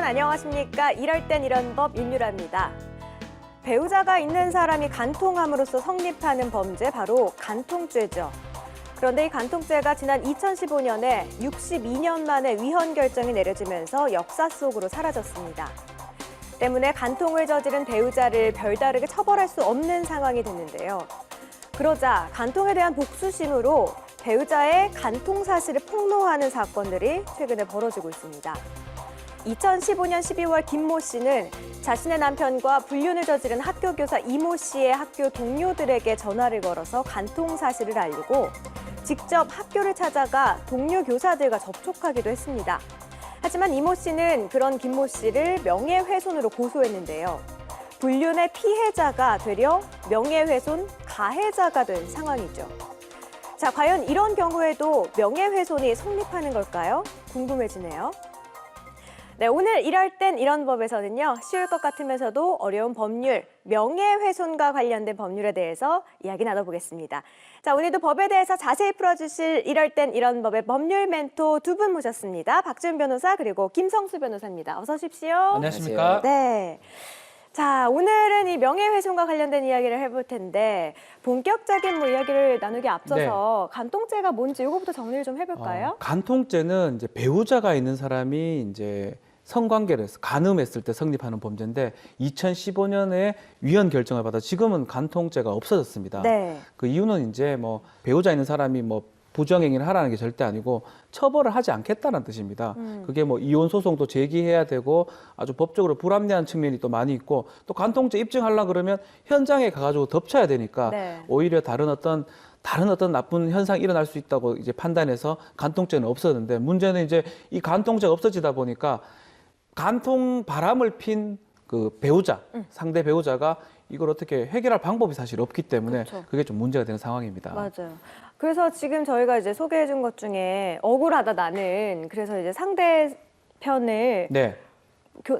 안녕하십니까. 이럴 땐 이런 법 윤유라입니다. 배우자가 있는 사람이 간통함으로써 성립하는 범죄 바로 간통죄죠. 그런데 이 간통죄가 지난 2015년에 62년 만에 위헌 결정이 내려지면서 역사 속으로 사라졌습니다. 때문에 간통을 저지른 배우자를 별다르게 처벌할 수 없는 상황이 됐는데요. 그러자 간통에 대한 복수심으로 배우자의 간통 사실을 폭로하는 사건들이 최근에 벌어지고 있습니다. 2015년 12월 김모 씨는 자신의 남편과 불륜을 저지른 학교 교사 이모 씨의 학교 동료들에게 전화를 걸어서 간통 사실을 알리고 직접 학교를 찾아가 동료 교사들과 접촉하기도 했습니다. 하지만 이모 씨는 그런 김모 씨를 명예훼손으로 고소했는데요. 불륜의 피해자가 되려 명예훼손 가해자가 된 상황이죠. 자, 과연 이런 경우에도 명예훼손이 성립하는 걸까요? 궁금해지네요. 네, 오늘 이럴 땐 이런 법에서는요, 쉬울 것 같으면서도 어려운 법률, 명예훼손과 관련된 법률에 대해서 이야기 나눠보겠습니다. 자, 오늘도 법에 대해서 자세히 풀어주실 이럴 땐 이런 법의 법률 멘토 두 분 모셨습니다. 박지훈 변호사 그리고 김성수 변호사입니다. 어서 오십시오. 안녕하십니까? 네. 자, 오늘은 이 명예훼손과 관련된 이야기를 해볼 텐데 본격적인 이야기를 나누기 앞서서 간통죄가 뭔지 이거부터 정리를 좀 해볼까요? 간통죄는 이제 배우자가 있는 사람이 이제 성관계를 해서 간음했을 때 성립하는 범죄인데 2015년에 위헌 결정을 받아 지금은 간통죄가 없어졌습니다. 네. 그 이유는 이제 뭐 배우자 있는 사람이 뭐 부정행위를 하라는 게 절대 아니고 처벌을 하지 않겠다는 뜻입니다. 그게 뭐 이혼 소송도 제기해야 되고 아주 법적으로 불합리한 측면이 또 많이 있고 또 간통죄 입증하려 그러면 현장에 가가지고 덮쳐야 되니까 네. 오히려 다른 어떤 나쁜 현상이 일어날 수 있다고 이제 판단해서 간통죄는 없었는데 문제는 이제 이 간통죄가 없어지다 보니까 간통 바람을 핀 그 배우자, 상대 배우자가 이걸 어떻게 해결할 방법이 사실 없기 때문에 그렇죠. 그게 좀 문제가 되는 상황입니다. 맞아요. 그래서 지금 저희가 이제 소개해준 것 중에 억울하다 나는 그래서 이제 상대편을 네.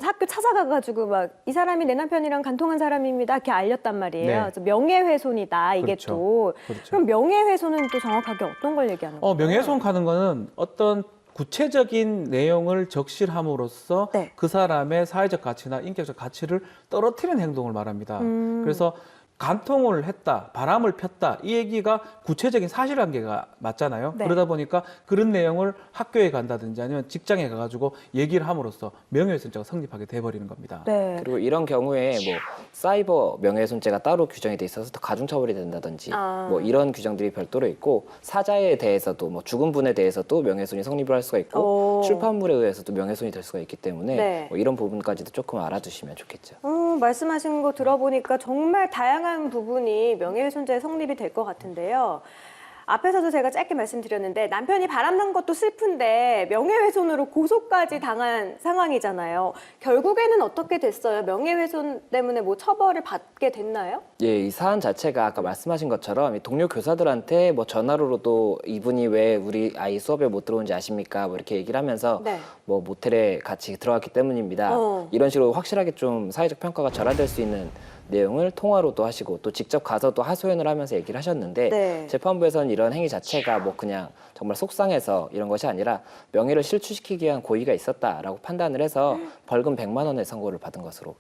학교 찾아가가지고 막 이 사람이 내 남편이랑 간통한 사람입니다 이렇게 알렸단 말이에요. 네. 그래서 명예훼손이다 이게 그렇죠. 또. 그렇죠. 그럼 명예훼손은 또 정확하게 어떤 걸 얘기하는 거예요? 명예훼손 하는 거는 어떤 구체적인 내용을 적실함으로써 네. 그 사람의 사회적 가치나 인격적 가치를 떨어뜨리는 행동을 말합니다. 그래서 간통을 했다, 바람을 폈다 이 얘기가 구체적인 사실관계가 맞잖아요. 네. 그러다 보니까 그런 내용을 학교에 간다든지 아니면 직장에 가가지고 얘기를 함으로써 명예훼손죄가 성립하게 돼버리는 겁니다. 네. 그리고 이런 경우에 뭐 사이버 명예훼손죄가 따로 규정이 돼 있어서 더 가중처벌이 된다든지 뭐 이런 규정들이 별도로 있고 사자에 대해서도 뭐 죽은 분에 대해서도 명예훼손이 성립을 할 수가 있고 출판물에 의해서도 명예훼손이 될 수가 있기 때문에 네. 뭐 이런 부분까지도 조금 알아두시면 좋겠죠. 말씀하신 거 들어보니까 정말 다양한 부분이 명예훼손죄 성립이 될 것 같은데요. 앞에서도 제가 짧게 말씀드렸는데 남편이 바람난 것도 슬픈데 명예훼손으로 고소까지 당한 상황이잖아요. 결국에는 어떻게 됐어요? 명예훼손 때문에 뭐 처벌을 받게 됐나요? 예, 이 사안 자체가 아까 말씀하신 것처럼 이 동료 교사들한테 뭐 전화로도 이분이 왜 우리 아이 수업에 못 들어온지 아십니까? 뭐 이렇게 얘기를 하면서 네. 뭐 모텔에 같이 들어갔기 때문입니다. 이런 식으로 확실하게 좀 사회적 평가가 절하될 수 있는 내용을 통화로도 하시고 또 직접 가서도 하소연을 하면서 얘기를 하셨는데 네. 재판부에서는 이런 행위 자체가 뭐 그냥 정말 속상해서 이런 것이 아니라 명예를 실추시키기 위한 고의가 있었다라고 판단을 해서 벌금 100만 원의 선고를 받은 것으로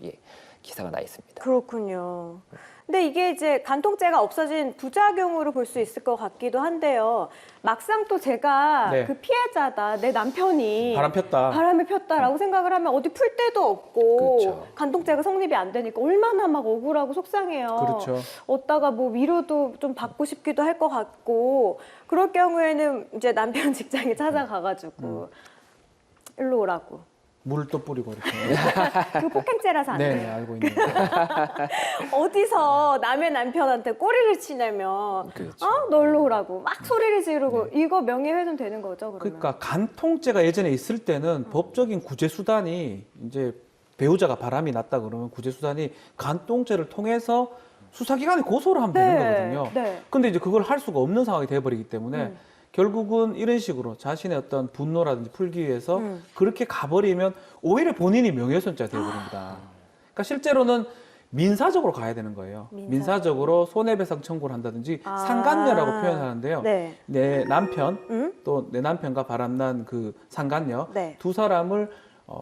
기사가 나 있습니다. 그렇군요. 근데 이게 이제 간통죄가 없어진 부작용으로 볼 수 있을 것 같기도 한데요. 막상 또 제가 네. 그 피해자다, 내 남편이 바람 폈다. 바람을 폈다라고 생각을 하면 어디 풀 데도 없고 그렇죠. 간통죄가 성립이 안 되니까 얼마나 막 억울하고 속상해요. 그렇죠. 어디다가 뭐 위로도 좀 받고 싶기도 할 것 같고 그럴 경우에는 이제 남편 직장에 찾아가가지고 일로 오라고. 물을 또 뿌리고 이렇게. 그 폭행죄라서 안 돼요. 네, 알고 있는 거. 어디서 남의 남편한테 꼬리를 치냐면 그렇죠. 널로 오라고 막 소리를 지르고 이거 명예훼손 되는 거죠, 그러면? 그러니까 간통죄가 예전에 있을 때는 법적인 구제 수단이 이제 배우자가 바람이 났다 그러면 구제 수단이 간통죄를 통해서 수사기관에 고소를 하면 되는 거거든요. 네. 근데 이제 그걸 할 수가 없는 상황이 돼버리기 때문에 결국은 이런 식으로 자신의 어떤 분노라든지 풀기 위해서 그렇게 가버리면 오히려 본인이 명예훼손죄가 되어버립니다. 그러니까 실제로는 민사적으로 가야 되는 거예요. 민사적으로 손해배상 청구를 한다든지 상간녀라고 표현하는데요. 네. 내 남편 또 내 남편과 바람난 그 상간녀 네. 두 사람을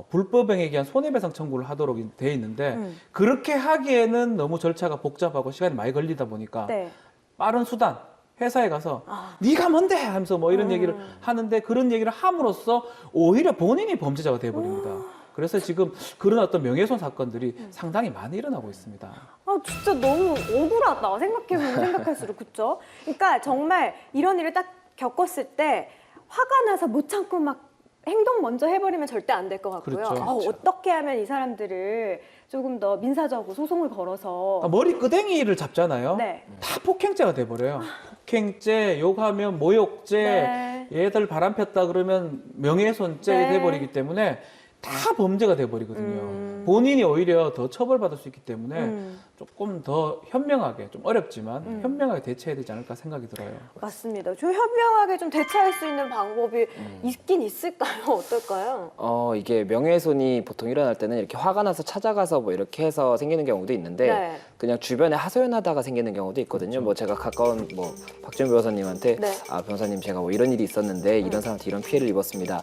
불법행위에 의한 손해배상 청구를 하도록 돼 있는데 그렇게 하기에는 너무 절차가 복잡하고 시간이 많이 걸리다 보니까 네. 빠른 수단 회사에 가서 네가 뭔데 하면서 뭐 이런 얘기를 하는데 그런 얘기를 함으로써 오히려 본인이 범죄자가 돼버립니다. 그래서 지금 그런 어떤 명예훼손 사건들이 상당히 많이 일어나고 있습니다. 아, 진짜 너무 억울하다. 생각해보면 생각할수록. 그쵸? 그러니까 정말 이런 일을 딱 겪었을 때 화가 나서 못 참고 막 행동 먼저 해버리면 절대 안 될 것 같고요. 그렇죠. 어떻게 하면 이 사람들을 조금 더 민사적으로 소송을 걸어서. 머리 끄댕이를 잡잖아요. 네. 다 폭행죄가 돼버려요. 폭행죄, 욕하면 모욕죄, 네. 얘들 바람 폈다 그러면 명예훼손죄 네. 돼버리기 때문에 다 범죄가 돼버리거든요. 본인이 오히려 더 처벌받을 수 있기 때문에 조금 더 현명하게, 좀 어렵지만 현명하게 대처해야 되지 않을까 생각이 들어요. 맞습니다. 좀 현명하게 좀 대처할 수 있는 방법이 있긴 있을까요? 어떨까요? 이게 명예훼손이 보통 일어날 때는 이렇게 화가 나서 찾아가서 뭐 이렇게 해서 생기는 경우도 있는데 네. 그냥 주변에 하소연하다가 생기는 경우도 있거든요. 뭐 제가 가까운 뭐 박지원 변호사님한테 네. 변호사님 제가 뭐 이런 일이 있었는데 이런 사람한테 이런 피해를 입었습니다.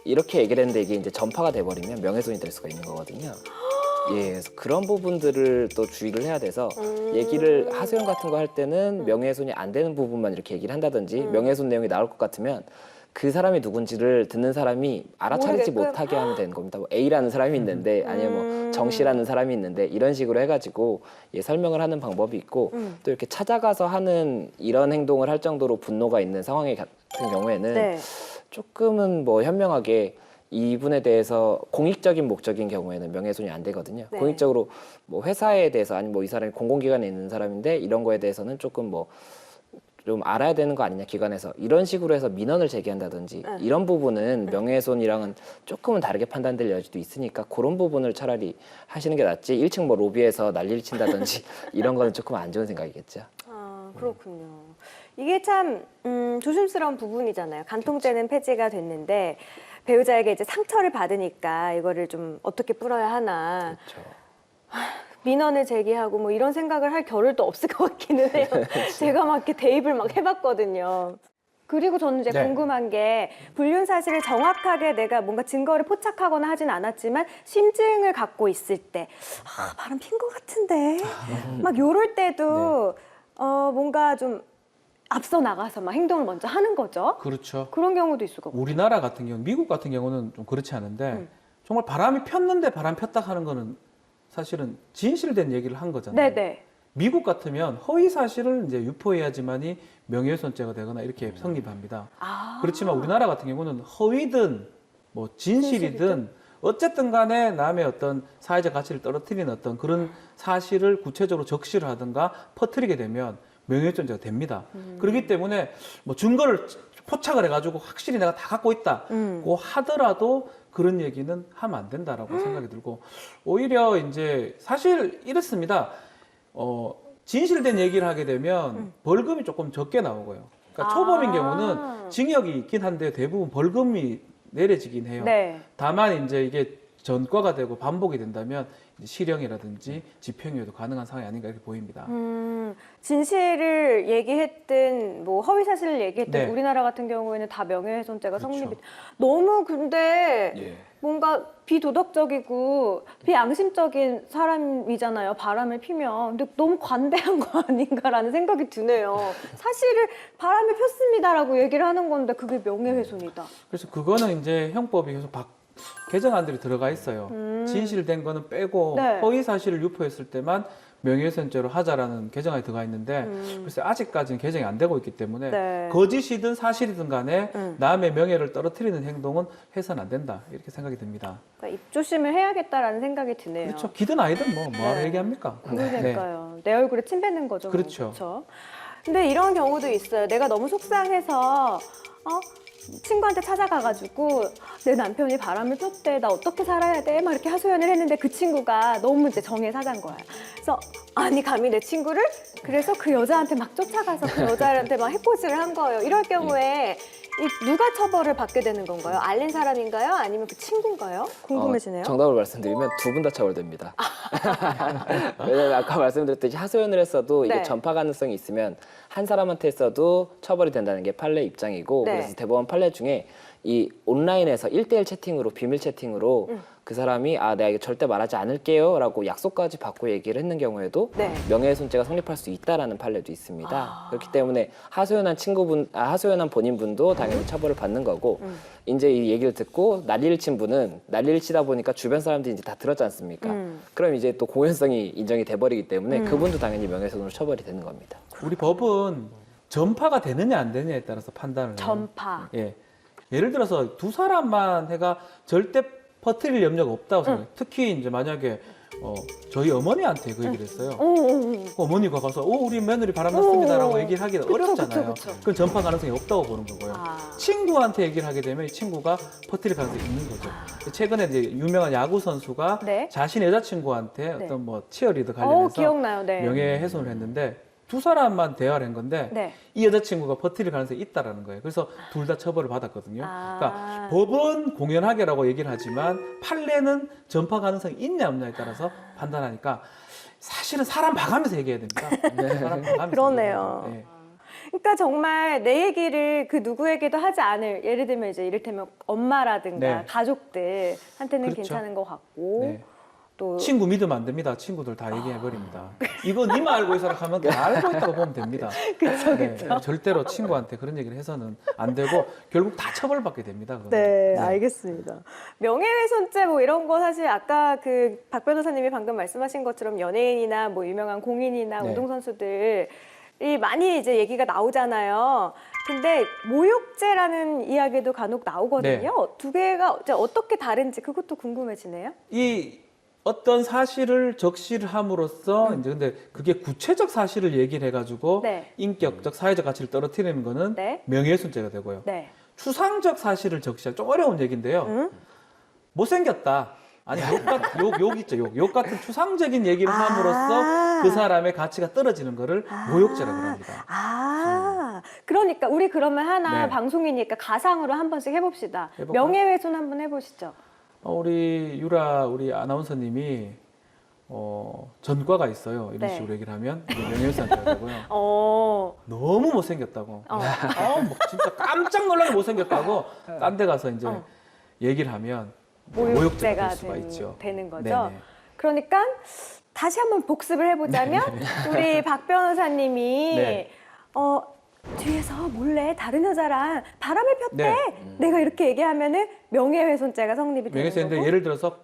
이렇게 얘기를 했는데 이게 이제 전파가 돼버리면 명예훼손이 될 수가 있는 거거든요. 예, 그래서 그런 부분들을 또 주의를 해야 돼서 얘기를 하소연 같은 거 할 때는 명예훼손이 안 되는 부분만 이렇게 얘기를 한다든지 명예훼손 내용이 나올 것 같으면 그 사람이 누군지를 듣는 사람이 알아차리지 모르게끔? 못하게 하면 되는 겁니다. 뭐 A라는 사람이 있는데 아니면 뭐 정씨라는 사람이 있는데 이런 식으로 해가지고 설명을 하는 방법이 있고 또 이렇게 찾아가서 하는 이런 행동을 할 정도로 분노가 있는 상황 같은 경우에는 네. 조금은 뭐 현명하게 이분에 대해서 공익적인 목적인 경우에는 명예훼손이 안 되거든요. 네. 공익적으로 뭐 회사에 대해서 아니면 뭐 이 사람이 공공기관에 있는 사람인데 이런 거에 대해서는 조금 뭐 좀 알아야 되는 거 아니냐 기관에서 이런 식으로 해서 민원을 제기한다든지 이런 부분은 명예훼손이랑은 조금은 다르게 판단될 여지도 있으니까 그런 부분을 차라리 하시는 게 낫지 1층 뭐 로비에서 난리를 친다든지 이런 거는 조금 안 좋은 생각이겠죠. 아, 그렇군요. 이게 참 조심스러운 부분이잖아요. 간통죄는 폐지가 됐는데 배우자에게 이제 상처를 받으니까 이거를 좀 어떻게 풀어야 하나. 그렇죠. 민원을 제기하고 뭐 이런 생각을 할 겨를도 없을 것 같기는 해요. 제가 막 이렇게 대입을 막 해봤거든요. 그리고 저는 이제 네. 궁금한 게 불륜 사실을 정확하게 내가 뭔가 증거를 포착하거나 하진 않았지만 심증을 갖고 있을 때 바람 핀 것 같은데 막 요럴 때도 뭔가 좀 앞서 나가서 막 행동을 먼저 하는 거죠. 그렇죠. 그런 경우도 있을 것 같아요. 우리나라 같은 경우, 미국 같은 경우는 좀 그렇지 않은데 정말 바람이 폈는데 바람 폈다 하는 거는 사실은 진실된 얘기를 한 거잖아요. 네네. 미국 같으면 허위 사실을 이제 유포해야지만이 명예훼손죄가 되거나 이렇게 성립합니다. 아. 그렇지만 우리나라 같은 경우는 허위든 뭐 진실이든 어쨌든 간에 남의 어떤 사회적 가치를 떨어뜨리는 어떤 그런 사실을 구체적으로 적시를 하든가 퍼뜨리게 되면 명예훼손죄가 됩니다. 그렇기 때문에 뭐 증거를 포착을 해가지고 확실히 내가 다 갖고 있다고 하더라도 그런 얘기는 하면 안 된다라고 생각이 들고 오히려 이제 사실 이렇습니다. 진실된 얘기를 하게 되면 벌금이 조금 적게 나오고요. 그러니까 초범인 경우는 징역이 있긴 한데 대부분 벌금이 내려지긴 해요. 네. 다만 이제 이게 전과가 되고 반복이 된다면 이제 실형이라든지 집행유예도 가능한 상황이 아닌가 이렇게 보입니다. 진실을 얘기했든 뭐 허위 사실을 얘기했든 네. 우리나라 같은 경우에는 다 명예훼손죄가 그렇죠. 성립이 너무 근데 예. 뭔가 비도덕적이고 비양심적인 사람이잖아요. 바람을 피면. 근데 너무 관대한 거 아닌가라는 생각이 드네요. 사실을 바람을 폈습니다라고 얘기를 하는 건데 그게 명예훼손이다. 그래서 그거는 이제 형법이 계속 개정안들이 들어가 있어요. 진실된 거는 빼고 네. 허위 사실을 유포했을 때만 명예훼손죄로 하자라는 개정안이 들어가 있는데 글쎄 아직까지는 개정이 안 되고 있기 때문에 네. 거짓이든 사실이든 간에 남의 명예를 떨어뜨리는 행동은 해서는 안 된다 이렇게 생각이 듭니다. 그러니까 입조심을 해야겠다라는 생각이 드네요. 그렇죠. 기든 아니든 뭐하러 네. 얘기합니까? 그러니까요. 내 얼굴에 침 뱉는 거죠. 그렇죠. 그렇죠. 근데 이런 경우도 있어요. 내가 너무 속상해서 친구한테 찾아가가지고 내 남편이 바람을 폈대. 나 어떻게 살아야 돼? 막 이렇게 하소연을 했는데 그 친구가 너무 이제 정에 사자인 거야. 그래서 아니 감히 내 친구를? 그래서 그 여자한테 막 쫓아가서 그 여자한테 막 해코지를 한 거예요. 이럴 경우에 누가 처벌을 받게 되는 건가요? 알린 사람인가요? 아니면 그 친구인가요? 궁금해지네요. 정답을 말씀드리면 두 분 다 처벌됩니다. 왜냐면 아까 말씀드렸듯이 하소연을 했어도 이게 네. 전파 가능성이 있으면 한 사람한테 했어도 처벌이 된다는 게 판례 입장이고 네. 그래서 대법원 판례 중에 이 온라인에서 1대1 채팅으로 비밀 채팅으로 그 사람이 내가 이거 절대 말하지 않을게요라고 약속까지 받고 얘기를 했는 경우에도 네. 명예훼손죄가 성립할 수 있다라는 판례도 있습니다. 그렇기 때문에 하소연한 본인분도 당연히 처벌을 받는 거고 이제 이 얘기를 듣고 난리를 친 분은 난리를 치다 보니까 주변 사람들이 이제 다 들었지 않습니까? 그럼 이제 또 공연성이 인정이 돼버리기 때문에 그분도 당연히 명예훼손으로 처벌이 되는 겁니다. 우리 법은 전파가 되느냐 안 되느냐에 따라서 판단을 해요. 전파. 예. 예를 들어서 두 사람만 해가 절대 퍼뜨릴 염려가 없다고 생각해요. 특히 이제 만약에 저희 어머니한테 그 얘기를 했어요. 어머니가 가서 우리 며느리 바람났습니다라고 얘기를 하기는 어렵잖아요. 그쵸. 그건 전파 가능성이 없다고 보는 거고요. 친구한테 얘기를 하게 되면 이 친구가 퍼뜨릴 가능성이 있는 거죠. 최근에 이제 유명한 야구 선수가 네. 자신 여자친구한테 네. 어떤 뭐 치어리더 관련해서 기억나요. 네. 명예훼손을 했는데 두 사람만 대화를 한 건데 네. 이 여자친구가 버틸 가능성이 있다라는 거예요. 그래서 둘 다 처벌을 받았거든요. 아. 그러니까 법은 공연하게라고 얘기를 하지만 판례는 전파 가능성이 있냐 없냐에 따라서 판단하니까 사실은 사람 봐가면서 얘기해야 됩니다. 사람 봐가면서 그러네요. 얘기해야 돼요. 그러니까 정말 내 얘기를 그 누구에게도 하지 않을, 예를 들면 이제 이를테면 엄마라든가 네. 가족들한테는 그렇죠. 괜찮은 것 같고 네. 또 친구 믿으면 안 됩니다. 친구들 다 얘기해버립니다. 이거 니만 알고 있어라 하면 다 알고 있다고 보면 됩니다. 그렇죠. 절대로 친구한테 그런 얘기를 해서는 안 되고 결국 다 처벌받게 됩니다. 그거는. 네, 알겠습니다. 명예훼손죄 뭐 이런 거 사실 아까 그 박 변호사님이 방금 말씀하신 것처럼 연예인이나 뭐 유명한 공인이나 네. 운동선수들이 많이 이제 얘기가 나오잖아요. 근데 모욕죄라는 이야기도 간혹 나오거든요. 두 개가 이제 어떻게 다른지 그것도 궁금해지네요. 이 어떤 사실을 적시를 함으로써 이제 근데 그게 구체적 사실을 얘기를 해가지고 네. 인격적 사회적 가치를 떨어뜨리는 거는 네. 명예훼손죄가 되고요. 네. 추상적 사실을 적시할 좀 어려운 얘기인데요. 못생겼다. 아니 욕 있죠. 욕 같은 추상적인 얘기를 함으로써 그 사람의 가치가 떨어지는 거를 모욕죄라고 합니다. 그러니까 우리 그러면 하나 네. 방송이니까 가상으로 한 번씩 해봅시다. 해볼까요? 명예훼손 한번 해보시죠. 우리 유라 우리 아나운서님이 전과가 있어요. 이런 네. 식으로 얘기를 하면 이게 명예훼손죄가 되고요. 너무 못생겼다고. 뭐 진짜 깜짝 놀라게 못생겼다고 딴 데 가서 이제 얘기를 하면 모욕죄가 될 수가 있죠. 되는 거죠. 네네. 그러니까 다시 한번 복습을 해보자면 우리 박 변호사님이 네. 뒤에서 몰래 다른 여자랑 바람을 폈대. 네. 내가 이렇게 얘기하면은 명예훼손죄가 성립이 되는 명예훼손인데 거고. 예를 들어서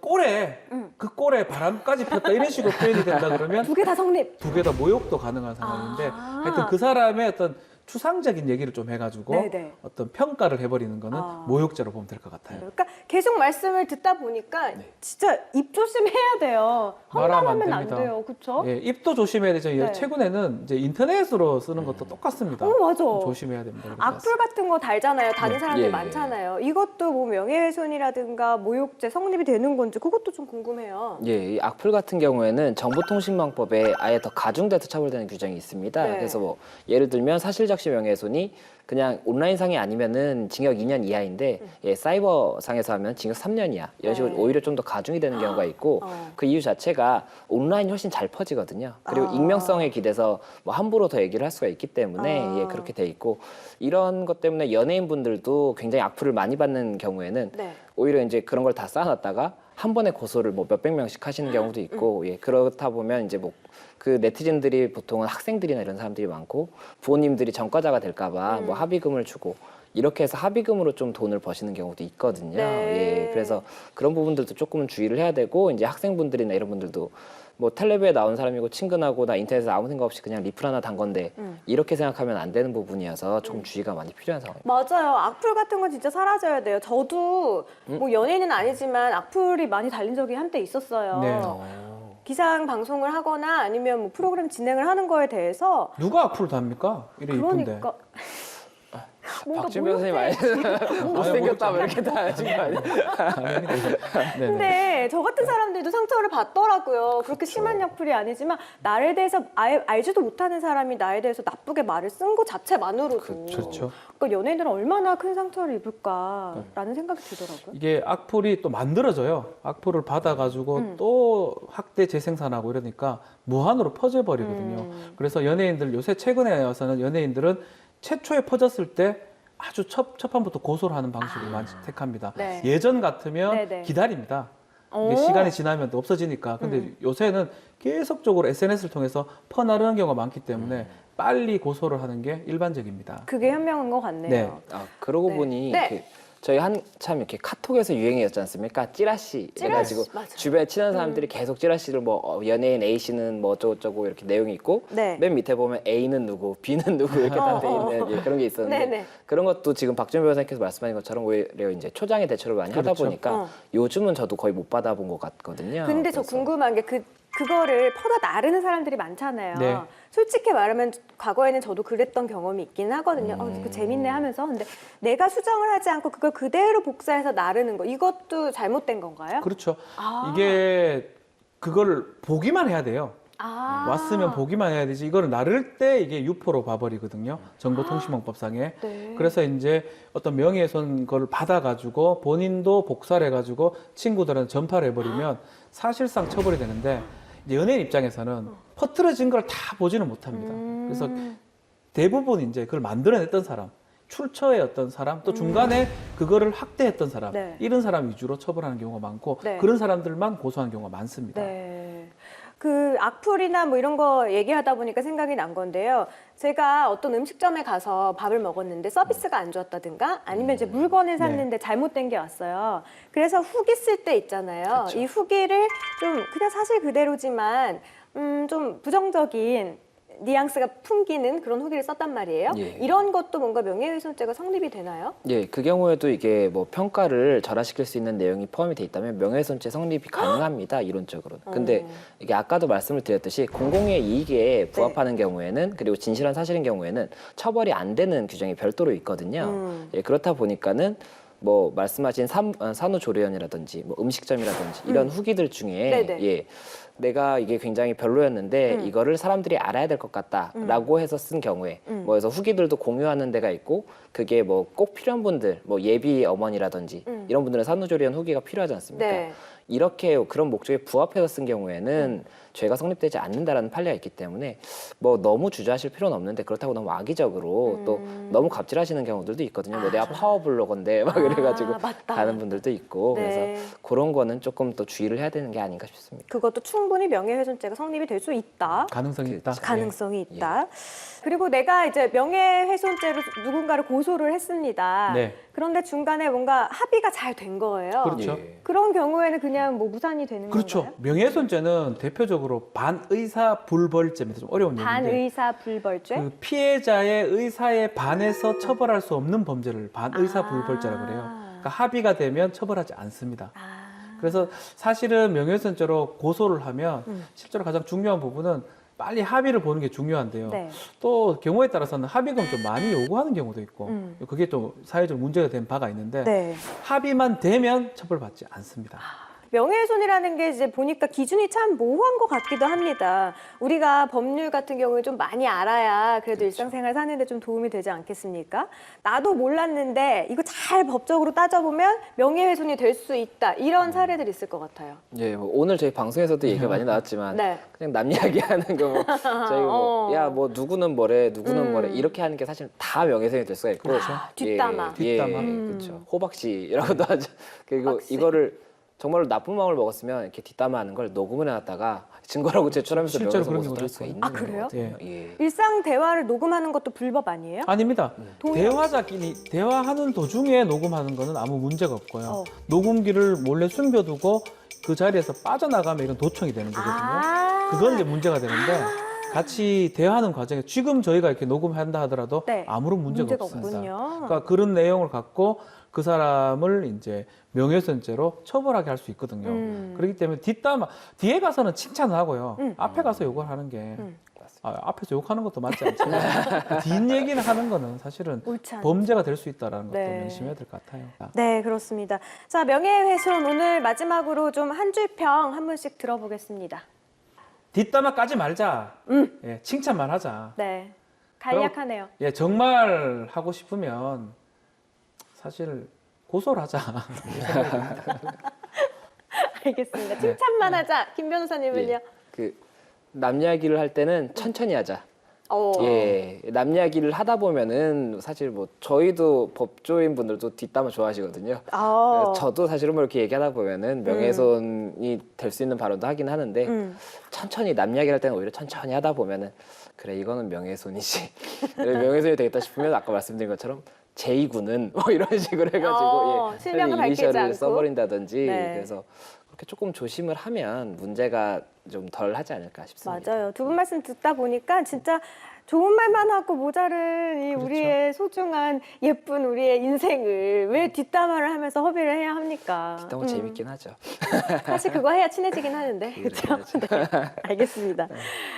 그 꼴에 바람까지 폈다 이런 식으로 표현이 된다 그러면 두 개 다 성립. 두 개 다 모욕도 가능한 상황인데 하여튼 그 사람의 어떤 추상적인 얘기를 좀 해가지고 네네. 어떤 평가를 해버리는 거는 모욕죄로 보면 될 것 같아요. 그러니까 계속 말씀을 듣다 보니까 진짜 입 조심해야 돼요. 험담하면 안 돼요. 그렇죠? 예, 입도 조심해야 되죠. 네. 최근에는 이제 인터넷으로 쓰는 것도 똑같습니다. 맞아. 조심해야 됩니다. 악플 같은 거 달잖아요. 다른 네. 사람들 예. 많잖아요. 이것도 뭐 명예훼손이라든가 모욕죄 성립이 되는 건지 그것도 좀 궁금해요. 예, 이 악플 같은 경우에는 정보통신망법에 아예 더 가중돼서 처벌되는 규정이 있습니다. 네. 그래서 뭐 예를 들면 사실적시 명예훼손이 그냥 온라인상이 아니면은 징역 2년 이하인데 사이버상에서 하면 징역 3년 이하 이런 식으로 네. 오히려 좀 더 가중이 되는 경우가 있고 그 이유 자체가 온라인이 훨씬 잘 퍼지거든요. 그리고 익명성에 기대서 뭐 함부로 더 얘기를 할 수가 있기 때문에 그렇게 돼 있고 이런 것 때문에 연예인분들도 굉장히 악플을 많이 받는 경우에는 네. 오히려 이제 그런 걸 다 쌓아놨다가 한 번에 고소를 뭐 몇백 명씩 하시는 경우도 있고 그렇다 보면 이제 뭐 그 네티즌들이 보통은 학생들이나 이런 사람들이 많고 부모님들이 전과자가 될까봐 뭐 합의금을 주고 이렇게 해서 합의금으로 좀 돈을 버시는 경우도 있거든요. 네. 예, 그래서 그런 부분들도 조금은 주의를 해야 되고 이제 학생분들이나 이런 분들도 뭐 텔레비에 나온 사람이고 친근하고 나 인터넷에서 아무 생각 없이 그냥 리플 하나 단 건데 이렇게 생각하면 안 되는 부분이어서 조금 주의가 많이 필요한 상황입니다. 맞아요. 악플 같은 건 진짜 사라져야 돼요. 저도 뭐 연예인은 아니지만 악플이 많이 달린 적이 한때 있었어요. 네. 기상 방송을 하거나 아니면 뭐 프로그램 진행을 하는 거에 대해서 누가 악플을 답니까? 이래 이쁜데. 그러니까 뭔가 박준 변호사님 아니 못생겼다 뭐 이렇게 다 하신 거 아니에요? 네네. 근데 저 같은 사람들도 상처를 받더라고요. 그렇게 심한 악플이 아니지만 나에 대해서 아예 알지도 못하는 사람이 나에 대해서 나쁘게 말을 쓴 것 자체만으로도 그렇죠. 그러니까 연예인들은 얼마나 큰 상처를 입을까라는 생각이 들더라고요. 이게 악플이 또 만들어져요. 악플을 받아가지고 또 확대 재생산하고 이러니까 무한으로 퍼져버리거든요. 그래서 연예인들 요새 최근에 와서는 연예인들은 최초에 퍼졌을 때 아주 첫판부터 고소를 하는 방식을 많이 택합니다. 네. 예전 같으면 네네. 기다립니다. 오. 이게 시간이 지나면 또 없어지니까. 근데 요새는 계속적으로 SNS를 통해서 퍼나르는 경우가 많기 때문에 빨리 고소를 하는 게 일반적입니다. 그게 현명한 것 같네요. 네. 그러고 네. 보니 네. 저희 한참 이렇게 카톡에서 유행이었지 않습니까? 찌라시 해가지고 맞아요. 주변에 친한 사람들이 계속 찌라시를 뭐 연예인 A 씨는 뭐 어쩌고저쩌고 이렇게 내용이 있고 네. 맨 밑에 보면 A는 누구, B는 누구 이렇게 다 돼 있는 예, 그런 게 있었는데 네네. 그런 것도 지금 박준 변호사님께서 말씀하신 것처럼 오히려 이제 초장의 대처를 많이 하다 그렇죠. 보니까 요즘은 저도 거의 못 받아본 것 같거든요. 근데 저 그래서 궁금한 게 그거를 퍼다 나르는 사람들이 많잖아요. 네. 솔직히 말하면 과거에는 저도 그랬던 경험이 있긴 하거든요. 그 재밌네 하면서. 근데 내가 수정을 하지 않고 그걸 그대로 복사해서 나르는 거 이것도 잘못된 건가요? 그렇죠. 아. 이게 그걸 보기만 해야 돼요. 아. 왔으면 보기만 해야 되지. 이거를 나를 때 이게 유포로 봐버리거든요. 정보통신망법상에. 네. 그래서 이제 어떤 명예훼손 걸 받아가지고 본인도 복사를 해가지고 친구들한테 전파를 해버리면 사실상 처벌이 되는데 이제 연예인 입장에서는 퍼트려진 걸 다 보지는 못합니다. 그래서 대부분 이제 그걸 만들어냈던 사람, 출처의 어떤 사람, 또 중간에 그거를 확대했던 사람, 네. 이런 사람 위주로 처벌하는 경우가 많고 네. 그런 사람들만 고소하는 경우가 많습니다. 네. 그 악플이나 뭐 이런 거 얘기하다 보니까 생각이 난 건데요. 제가 어떤 음식점에 가서 밥을 먹었는데 서비스가 안 좋았다든가 아니면 이제 물건을 샀는데 잘못된 게 왔어요. 그래서 후기 쓸 때 있잖아요. 그렇죠. 이 후기를 좀 그냥 사실 그대로지만 좀 부정적인 뉘앙스가 풍기는 그런 후기를 썼단 말이에요. 예. 이런 것도 뭔가 명예훼손죄가 성립이 되나요? 예, 그 경우에도 이게 뭐 평가를 절하시킬 수 있는 내용이 포함이 돼 있다면 명예훼손죄 성립이 가능합니다, 이론적으로는. 근데 이게 아까도 말씀을 드렸듯이 공공의 이익에 부합하는 경우에는 그리고 진실한 사실인 경우에는 처벌이 안 되는 규정이 별도로 있거든요. 예, 그렇다 보니까는 뭐 말씀하신 산후조리원이라든지 뭐 음식점이라든지 이런 후기들 중에 네네. 예. 내가 이게 굉장히 별로였는데 이거를 사람들이 알아야 될 것 같다라고 해서 쓴 경우에 뭐 그래서 후기들도 공유하는 데가 있고 그게 뭐 꼭 필요한 분들 뭐 예비 어머니라든지 이런 분들은 산후조리원 후기가 필요하지 않습니까? 네. 이렇게 그런 목적에 부합해서 쓴 경우에는 죄가 성립되지 않는다라는 판례가 있기 때문에 뭐 너무 주저하실 필요는 없는데 그렇다고 너무 악의적으로 또 너무 갑질하시는 경우들도 있거든요. 뭐 내가 파워블로거인데 막 이래가지고 맞다. 가는 분들도 있고 네. 그래서 그런 거는 조금 더 주의를 해야 되는 게 아닌가 싶습니다. 그것도 충분히 명예훼손죄가 성립이 될 수 있다. 가능성이 있다. 가능성이 있다. 그리고 내가 이제 명예훼손죄로 누군가를 고소를 했습니다. 네. 그런데 중간에 뭔가 합의가 잘 된 거예요. 그렇죠. 예. 그런 경우에는 그냥 뭐 무산이 되는 그렇죠. 건가요? 명예훼손죄는 대표적으로 반의사 불벌죄입니다. 좀 어려운 얘기인데 반의사 불벌죄? 그 피해자의 의사에 반해서 처벌할 수 없는 범죄를 반의사 불벌죄라고 그래요. 그러니까 합의가 되면 처벌하지 않습니다. 그래서 사실은 명예훼손죄로 고소를 하면 실제로 가장 중요한 부분은 빨리 합의를 보는 게 중요한데요. 네. 또 경우에 따라서는 합의금 좀 많이 요구하는 경우도 있고 그게 좀 사회적으로 문제가 된 바가 있는데 네. 합의만 되면 처벌받지 않습니다. 명예훼손이라는 게 이제 보니까 기준이 참 모호한 것 같기도 합니다. 우리가 법률 같은 경우에 좀 많이 알아야 그래도 일상생활 사는데 좀 도움이 되지 않겠습니까? 나도 몰랐는데 이거 잘 법적으로 따져보면 명예훼손이 될 수 있다. 이런 사례들이 있을 것 같아요. 예, 뭐 오늘 저희 방송에서도 얘기가 많이 나왔지만 네. 그냥 남 이야기하는 거 뭐 저희 야 뭐 누구는 뭐래 누구는 뭐래 이렇게 하는 게 사실 다 명예훼손이 될 수가 있고 뒷담화. 뒷담화. 그렇죠. 호박씨라고도 하죠. 그리고 호박씨. 이거를 정말로 나쁜 마음을 먹었으면 이렇게 뒷담화하는 걸 녹음을 해놨다가 증거라고 제출하면서 실제로 명예훼손 그런 고소 경우도 할 수가 있어요. 있는 아, 그래요? 거거든요. 예. 일상 대화를 녹음하는 것도 불법 아니에요? 아닙니다. 동의합니다. 대화자끼리 대화하는 도중에 녹음하는 거는 아무 문제가 없고요. 어. 녹음기를 몰래 숨겨두고 그 자리에서 빠져나가면 이건 도청이 되는 거거든요. 그건 이제 문제가 되는데 같이 대화하는 과정에 지금 저희가 이렇게 녹음한다 하더라도 네. 아무런 문제가 문제가 없습니다. 없군요. 그러니까 그런 내용을 갖고 그 사람을 이제 명예훼손죄로 처벌하게 할 수 있거든요. 그렇기 때문에 뒤에 가서는 칭찬을 하고요. 앞에 가서 욕을 하는 게 앞에서 욕하는 것도 맞지 않지만 뒷 얘기를 하는 거는 사실은 옳지 않죠. 범죄가 될 수 있다는 것도 네. 명심해야 될 것 같아요. 네, 그렇습니다. 자, 명예훼손 오늘 마지막으로 좀 한 줄 평 한 분씩 들어보겠습니다. 뒷담화 까지 말자. 예, 칭찬만 하자. 네, 간략하네요. 예, 정말 하고 싶으면 사실 고소를 하자. 알겠습니다. 칭찬만 하자. 김 변호사님은요? 그 남 이야기를 할 때는 천천히 하자. 예, 남 이야기를 하다 보면은 사실 뭐 저희도 법조인 분들도 뒷담화 좋아하시거든요. 그래서 저도 사실은 뭐 이렇게 얘기하다 보면은 명예훼손이 될 수 있는 발언도 하긴 하는데 천천히 남 이야기를 할 때는 오히려 천천히 하다 보면은 그래 이거는 명예훼손이지. 명예훼손이 되겠다 싶으면 아까 말씀드린 것처럼 제2구는 뭐 이런 식으로 해가지고 실명을 밝히지 이니셜을 않고. 써버린다든지 네. 그래서 그렇게 조금 조심을 하면 문제가 좀 덜 하지 않을까 싶습니다. 맞아요. 두 분 말씀 듣다 보니까 진짜 좋은 말만 하고 모자른 이 우리의 소중한 예쁜 우리의 인생을 왜 뒷담화를 하면서 허비를 해야 합니까? 너무 재밌긴 하죠. 사실 그거 해야 친해지긴 하는데. 그렇죠? 네, 알겠습니다.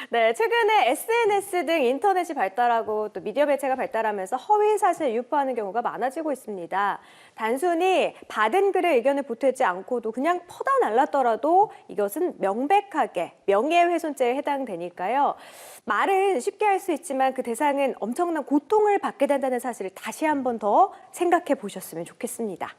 네, 최근에 SNS 등 인터넷이 발달하고 또 미디어 매체가 발달하면서 허위 사실 유포하는 경우가 많아지고 있습니다. 단순히 받은 글의 의견을 보태지 않고도 그냥 퍼다 날랐더라도 이것은 명백하게 명예훼손죄에 해당되니까요. 말은 쉽게 할 수 있지만 그 대상은 엄청난 고통을 받게 된다는 사실을 다시 한 번 더 생각해 보셨으면 좋겠습니다.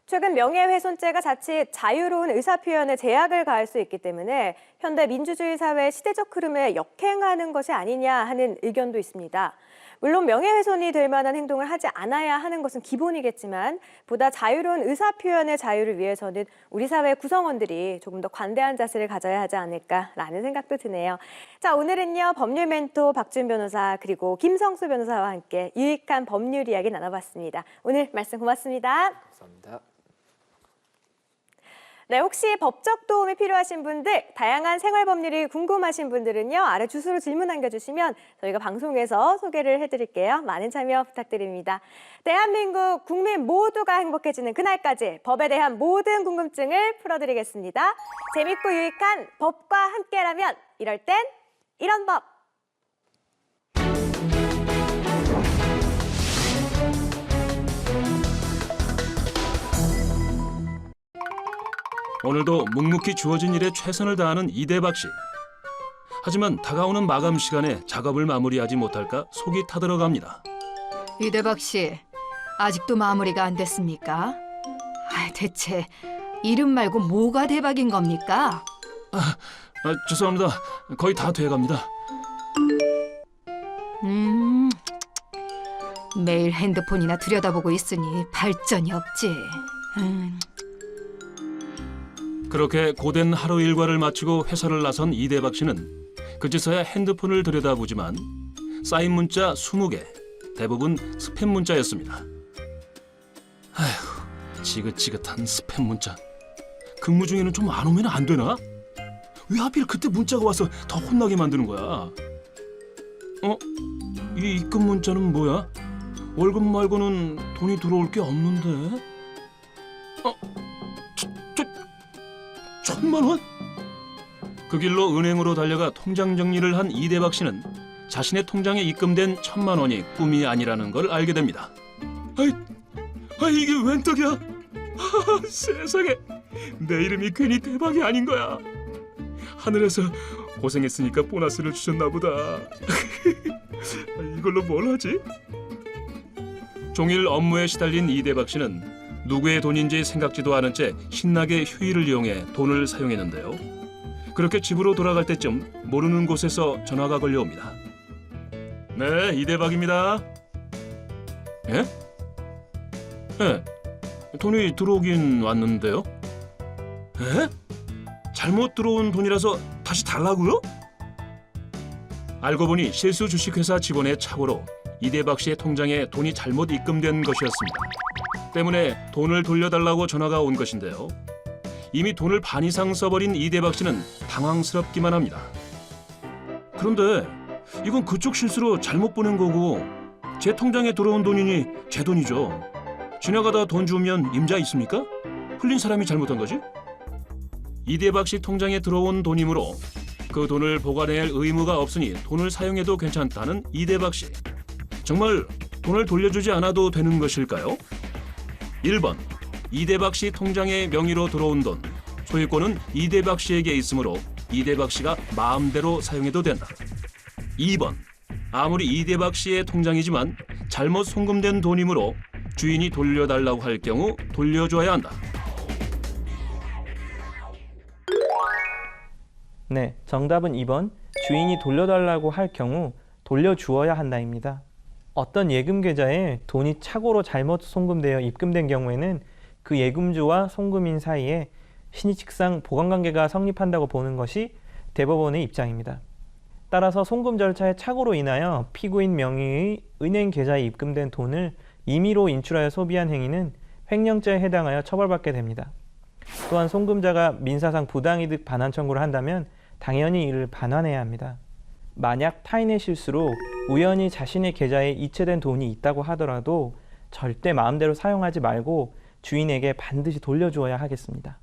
최근 명예훼손죄가 자칫 자유로운 의사표현에 제약을 가할 수 있기 때문에 현대 민주주의 사회의 시대적 흐름에 역행하는 것이 아니냐 하는 의견도 있습니다. 물론 명예훼손이 될 만한 행동을 하지 않아야 하는 것은 기본이겠지만 보다 자유로운 의사표현의 자유를 위해서는 우리 사회 구성원들이 조금 더 관대한 자세를 가져야 하지 않을까라는 생각도 드네요. 자, 오늘은요. 법률 멘토 박준 변호사 그리고 김성수 변호사와 함께 유익한 법률 이야기 나눠봤습니다. 오늘 말씀 고맙습니다. 감사합니다. 네, 혹시 법적 도움이 필요하신 분들, 다양한 생활 법률이 궁금하신 분들은요, 아래 주소로 질문 남겨주시면 저희가 방송에서 소개를 해드릴게요. 많은 참여 부탁드립니다. 대한민국 국민 모두가 행복해지는 그날까지 법에 대한 모든 궁금증을 풀어드리겠습니다. 재밌고 유익한 법과 함께라면 이럴 땐 이런 법! 오늘도 묵묵히 주어진 일에 최선을 다하는 이대박 씨. 하지만 다가오는 마감 시간에 작업을 마무리하지 못할까 속이 타들어갑니다. 이대박 씨, 아직도 마무리가 안 됐습니까? 대체 이름 말고 뭐가 대박인 겁니까? 죄송합니다. 거의 다 돼갑니다. 매일 핸드폰이나 들여다보고 있으니 발전이 없지. 그렇게 고된 하루 일과를 마치고 회사를 나선 이대박 씨는 그제서야 핸드폰을 들여다보지만 쌓인 문자 20개, 대부분 스팸 문자였습니다. 아휴, 지긋지긋한 스팸 문자. 근무 중에는 좀 안 오면 안 되나? 왜 하필 그때 문자가 와서 더 혼나게 만드는 거야? 이 입금 문자는 뭐야? 월급 말고는 돈이 들어올 게 없는데? 1,000만 원? 그 길로 은행으로 달려가 통장 정리를 한 이대박 씨는 자신의 통장에 입금된 1,000만 원이 꿈이 아니라는 걸 알게 됩니다. 이게 웬 떡이야? 세상에, 내 이름이 괜히 대박이 아닌 거야. 하늘에서 고생했으니까 보너스를 주셨나 보다. 이걸로 뭘 하지? 종일 업무에 시달린 이대박 씨는 누구의 돈인지 생각지도 않은 채 신나게 휴일을 이용해 돈을 사용했는데요. 그렇게 집으로 돌아갈 때쯤 모르는 곳에서 전화가 걸려옵니다. 네, 이대박입니다. 예? 네, 돈이 들어오긴 왔는데요. 예? 잘못 들어온 돈이라서 다시 달라고요? 알고 보니 실수 주식회사 직원의 착오로 이대박 씨의 통장에 돈이 잘못 입금된 것이었습니다. 때문에 돈을 돌려달라고 전화가 온 것인데요. 이미 돈을 반 이상 써버린 이대박 씨는 당황스럽기만 합니다. 그런데 이건 그쪽 실수로 잘못 보낸 거고 제 통장에 들어온 돈이니 제 돈이죠. 지나가다 돈 주면 임자 있습니까? 흘린 사람이 잘못한 거지? 이대박 씨 통장에 들어온 돈이므로 그 돈을 보관해야 할 의무가 없으니 돈을 사용해도 괜찮다는 이대박 씨. 정말 돈을 돌려주지 않아도 되는 것일까요? 1번, 이대박 씨 통장에 명의로 들어온 돈. 소유권은 이대박 씨에게 있으므로 이대박 씨가 마음대로 사용해도 된다. 2번, 아무리 이대박 씨의 통장이지만 잘못 송금된 돈이므로 주인이 돌려달라고 할 경우 돌려줘야 한다. 네, 정답은 2번. 주인이 돌려달라고 할 경우 돌려주어야 한다입니다. 어떤 예금 계좌에 돈이 착오로 잘못 송금되어 입금된 경우에는 그 예금주와 송금인 사이에 신의칙상 보관관계가 성립한다고 보는 것이 대법원의 입장입니다. 따라서 송금 절차의 착오로 인하여 피고인 명의의 은행 계좌에 입금된 돈을 임의로 인출하여 소비한 행위는 횡령죄에 해당하여 처벌받게 됩니다. 또한 송금자가 민사상 부당이득 반환 청구를 한다면 당연히 이를 반환해야 합니다. 만약 타인의 실수로 우연히 자신의 계좌에 이체된 돈이 있다고 하더라도 절대 마음대로 사용하지 말고 주인에게 반드시 돌려주어야 하겠습니다.